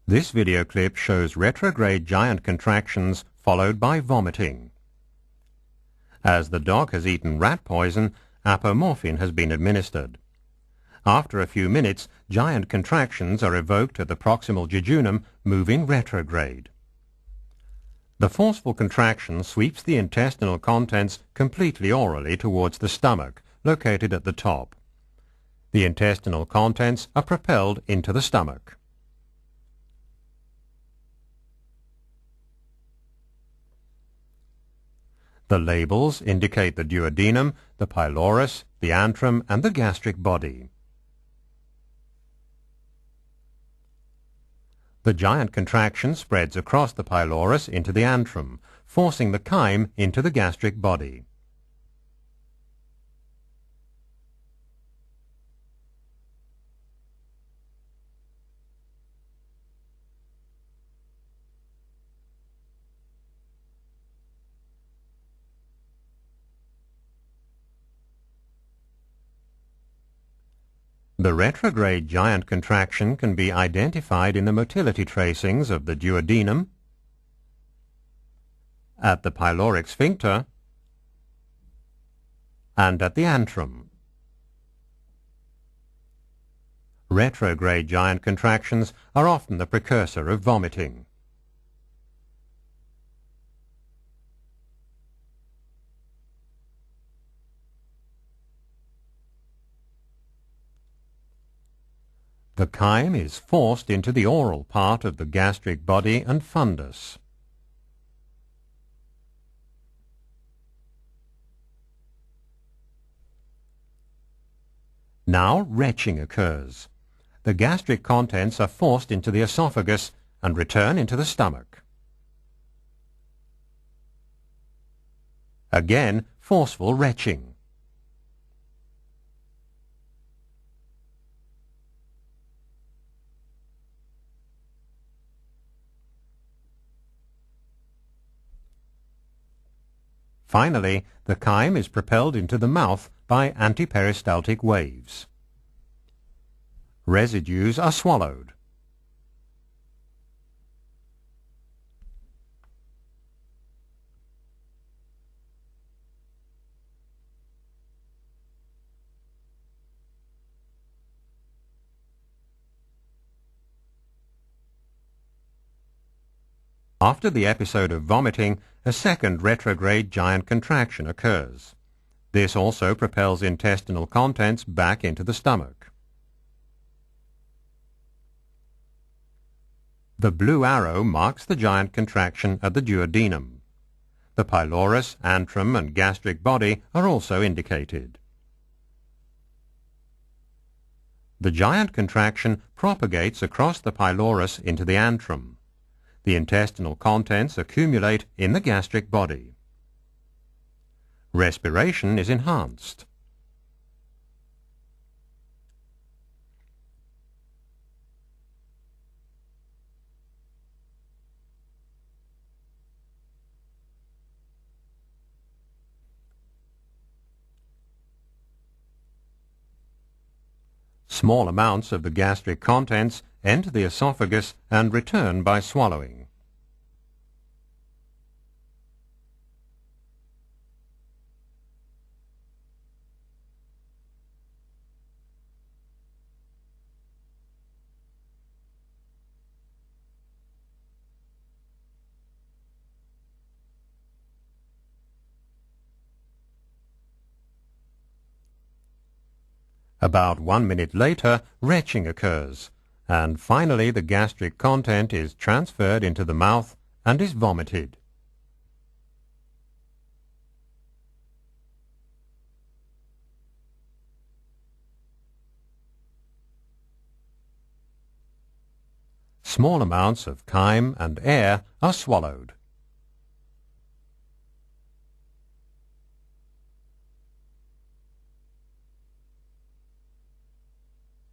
This video clip shows retrograde giant contractions followed by vomiting. As the dog has eaten rat poison, apomorphine has been administered. After a few minutes, giant contractions are evoked at the proximal jejunum, moving retrograde. The forceful contraction sweeps the intestinal contents completely orally towards the stomach, located at the top. The intestinal contents are propelled into the stomach. The labels indicate the duodenum, the pylorus, the antrum, and the gastric body. The giant contraction spreads across the pylorus into the antrum, forcing the chyme into the gastric body. The retrograde giant contraction can be identified in the motility tracings of the duodenum, at the pyloric sphincter, and at the antrum. Retrograde giant contractions are often the precursor of vomiting. The chyme is forced into the oral part of the gastric body and fundus. Now retching occurs. The gastric contents are forced into the esophagus and return into the stomach. Again, forceful retching. Finally, the chyme is propelled into the mouth by antiperistaltic waves. Residues are swallowed. After the episode of vomiting, a second retrograde giant contraction occurs. This also propels intestinal contents back into the stomach. The blue arrow marks the giant contraction at the duodenum. The pylorus, antrum, and gastric body are also indicated. The giant contraction propagates across the pylorus into the antrum. The intestinal contents accumulate in the gastric body. Respiration is enhanced. Small amounts of the gastric contents enter the esophagus and return by swallowing. About 1 minute later, retching occurs, and finally the gastric content is transferred into the mouth and is vomited. Small amounts of chyme and air are swallowed.